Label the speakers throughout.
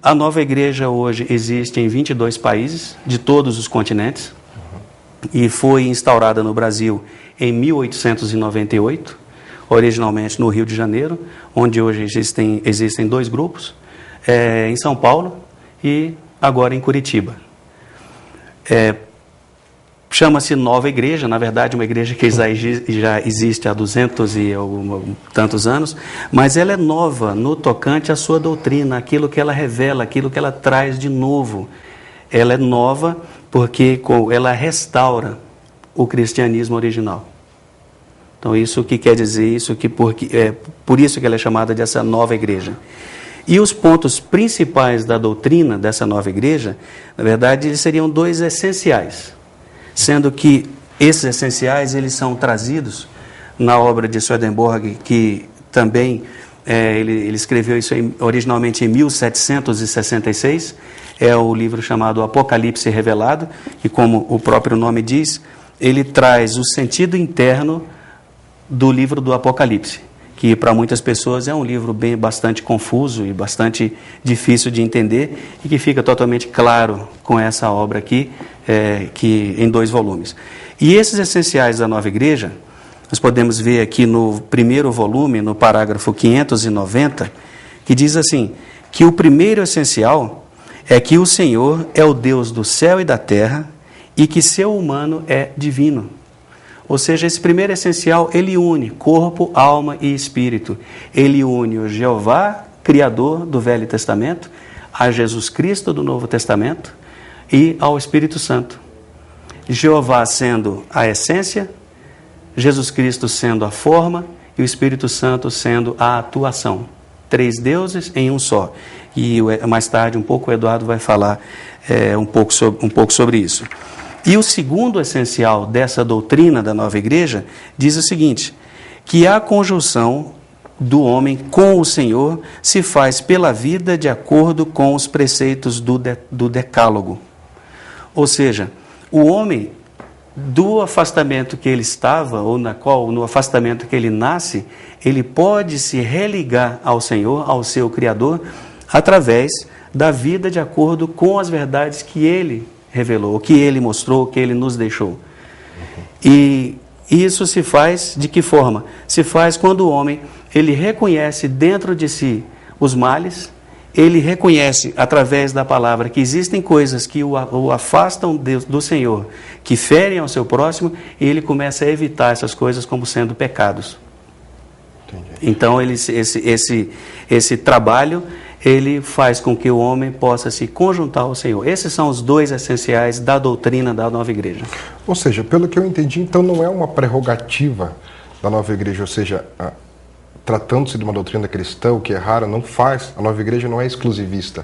Speaker 1: A nova igreja hoje existe em 22 países, de todos os continentes, e foi instaurada no Brasil em 1898, originalmente no Rio de Janeiro, onde hoje existem 2 grupos, em São Paulo e agora em Curitiba. Chama-se Nova Igreja, na verdade uma igreja que já existe há 200 e tantos anos, mas ela é nova no tocante à sua doutrina, aquilo que ela revela, aquilo que ela traz de novo. Ela é nova porque ela restaura o cristianismo original. Então isso que quer dizer isso, por isso que ela é chamada de essa nova igreja. E os pontos principais da doutrina dessa nova igreja, na verdade, eles seriam 2 essenciais. Sendo que esses essenciais eles são trazidos na obra de Swedenborg, que também ele escreveu isso originalmente em 1766, é o livro chamado Apocalipse Revelado, e como o próprio nome diz, ele traz o sentido interno do livro do Apocalipse, que para muitas pessoas é um livro bastante confuso e bastante difícil de entender, e que fica totalmente claro com essa obra aqui, que em 2 volumes. E esses essenciais da nova igreja, nós podemos ver aqui no primeiro volume, no parágrafo 590, que diz assim, que o primeiro essencial é que o Senhor é o Deus do céu e da terra, e que seu humano é divino. Ou seja, esse primeiro essencial, ele une corpo, alma e espírito. Ele une o Jeová, Criador do Velho Testamento, a Jesus Cristo do Novo Testamento e ao Espírito Santo. Jeová sendo a essência, Jesus Cristo sendo a forma e o Espírito Santo sendo a atuação. 3 deuses em um só. E mais tarde, um pouco, o Eduardo vai falar um pouco sobre isso. E o segundo essencial dessa doutrina da nova igreja diz o seguinte, que a conjunção do homem com o Senhor se faz pela vida de acordo com os preceitos do decálogo. Ou seja, o homem, do afastamento que ele estava, ou no afastamento que ele nasce, ele pode se religar ao Senhor, ao seu Criador, através da vida de acordo com as verdades que ele revelou, que ele mostrou, que ele nos deixou. E isso se faz de que forma? Se faz quando o homem ele reconhece dentro de si os males, ele reconhece através da palavra que existem coisas que o afastam do Senhor, que ferem ao seu próximo, e ele começa a evitar essas coisas como sendo pecados. Entendi. Então esse trabalho ele faz com que o homem possa se conjuntar ao Senhor. Esses são os 2 essenciais da doutrina da nova igreja.
Speaker 2: Ou seja, pelo que eu entendi, então não é uma prerrogativa da nova igreja, ou seja, tratando-se de uma doutrina cristã, o que é raro, não faz, a nova igreja não é exclusivista.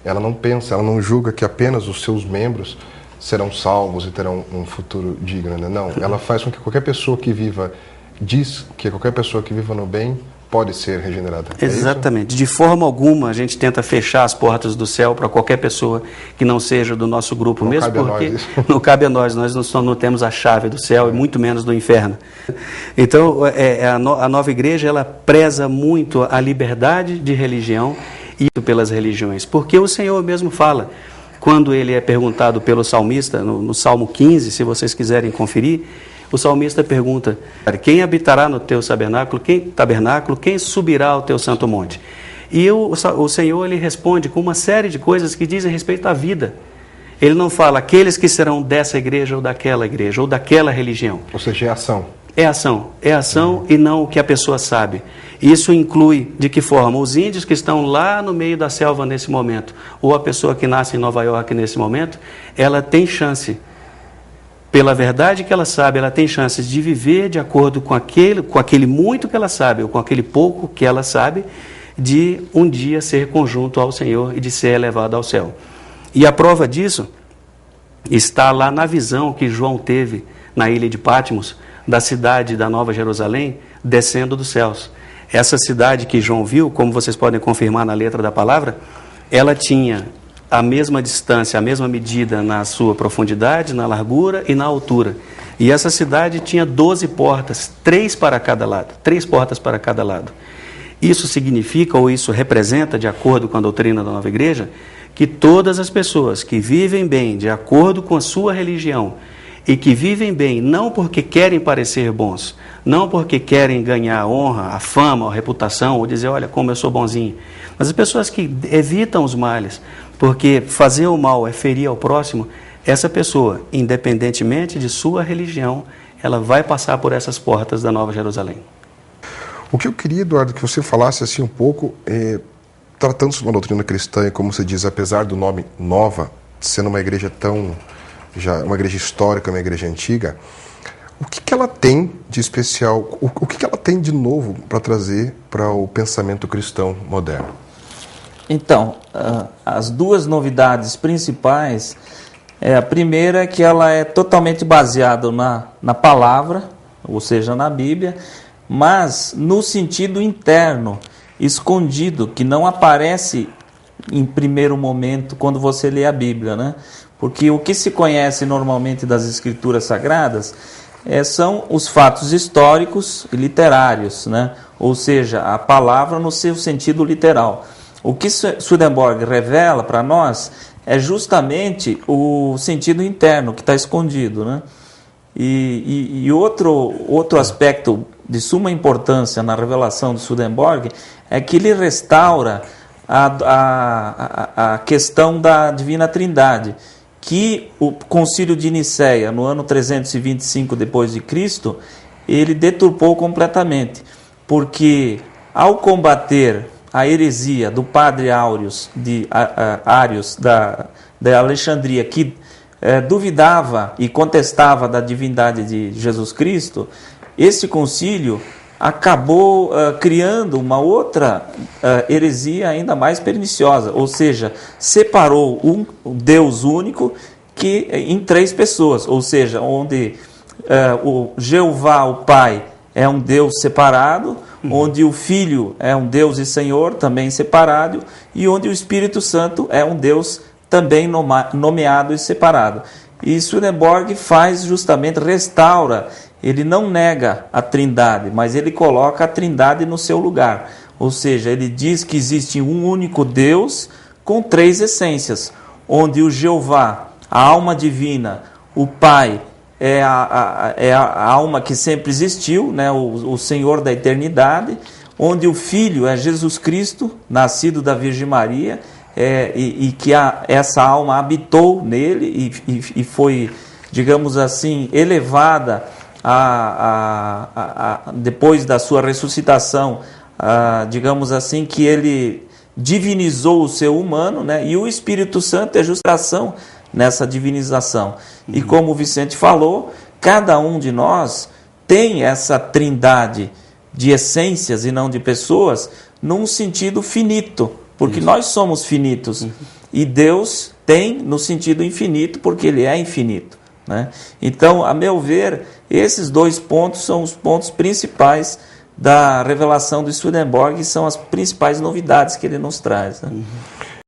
Speaker 2: Ela não pensa, ela não julga que apenas os seus membros serão salvos e terão um futuro digno. Né? Não, ela faz com que qualquer pessoa que viva, diz que qualquer pessoa que viva no bem pode ser regenerada.
Speaker 1: Exatamente. De forma alguma a gente tenta fechar as portas do céu para qualquer pessoa que não seja do nosso grupo, mesmo porque não cabe a nós não temos a chave do céu e muito menos do inferno. Então a nova igreja ela preza muito a liberdade de religião e pelas religiões, porque o Senhor mesmo fala, quando ele é perguntado pelo salmista, no Salmo 15, se vocês quiserem conferir, o salmista pergunta, quem habitará no teu tabernáculo, quem subirá ao teu santo monte? E o Senhor ele responde com uma série de coisas que dizem respeito à vida. Ele não fala aqueles que serão dessa igreja ou daquela religião.
Speaker 2: Ou seja, é ação.
Speaker 1: É ação e não o que a pessoa sabe. Isso inclui de que forma? Os índios que estão lá no meio da selva nesse momento, ou a pessoa que nasce em Nova York nesse momento, ela tem chance. Pela verdade que ela sabe, ela tem chances de viver de acordo com aquele muito que ela sabe, ou com aquele pouco que ela sabe, de um dia ser conjunto ao Senhor e de ser elevado ao céu. E a prova disso está lá na visão que João teve na ilha de Patmos, da cidade da Nova Jerusalém, descendo dos céus. Essa cidade que João viu, como vocês podem confirmar na letra da palavra, ela tinha a mesma distância, a mesma medida na sua profundidade, na largura e na altura. E essa cidade tinha 12 portas, 3 para cada lado, 3 portas para cada lado. Isso significa, ou isso representa, de acordo com a doutrina da Nova Igreja, que todas as pessoas que vivem bem de acordo com a sua religião e que vivem bem não porque querem parecer bons, não porque querem ganhar a honra, a fama, a reputação, ou dizer, olha como eu sou bonzinho, mas as pessoas que evitam os males, porque fazer o mal é ferir ao próximo, essa pessoa, independentemente de sua religião, ela vai passar por essas portas da Nova Jerusalém.
Speaker 2: O que eu queria, Eduardo, que você falasse assim um pouco, tratando-se de uma doutrina cristã, e como você diz, apesar do nome Nova, sendo uma igreja uma igreja histórica, uma igreja antiga, o que ela tem de especial, o que ela tem de novo para trazer para o pensamento cristão moderno?
Speaker 3: Então, as duas novidades principais, a primeira é que ela é totalmente baseada na palavra, ou seja, na Bíblia, mas no sentido interno, escondido, que não aparece em primeiro momento quando você lê a Bíblia, né? Porque o que se conhece normalmente das Escrituras Sagradas são os fatos históricos e literários, né? Ou seja, a palavra no seu sentido literal. O que Swedenborg revela para nós é justamente o sentido interno que está escondido, né? E outro aspecto de suma importância na revelação de Swedenborg é que ele restaura a questão da Divina Trindade, que o Concílio de Nicéia, no ano 325 depois de Cristo, ele deturpou completamente, porque ao combater a heresia do padre Ários da Alexandria, que duvidava e contestava da divindade de Jesus Cristo, esse concílio acabou criando uma outra heresia ainda mais perniciosa, ou seja, separou um Deus único em três pessoas, ou seja, onde o Jeová, o Pai, é um Deus separado, onde o Filho é um Deus e Senhor, também separado, e onde o Espírito Santo é um Deus também nomeado e separado. E Swedenborg restaura, ele não nega a Trindade, mas ele coloca a Trindade no seu lugar. Ou seja, ele diz que existe um único Deus com três essências, onde o Jeová, a alma divina, o Pai é a alma que sempre existiu, né, o Senhor da eternidade, onde o Filho é Jesus Cristo, nascido da Virgem Maria, e que essa alma habitou nele e foi, digamos assim, elevada depois da sua ressuscitação, digamos assim, que ele divinizou o ser humano, né? E o Espírito Santo é justificação nessa divinização. E como o Vicente falou, cada um de nós tem essa trindade de essências e não de pessoas num sentido finito, porque nós somos finitos, e Deus tem no sentido infinito, porque Ele é infinito, né? Então, a meu ver, esses dois pontos são os pontos principais da revelação de Swedenborg, e são as principais novidades que ele nos traz, né?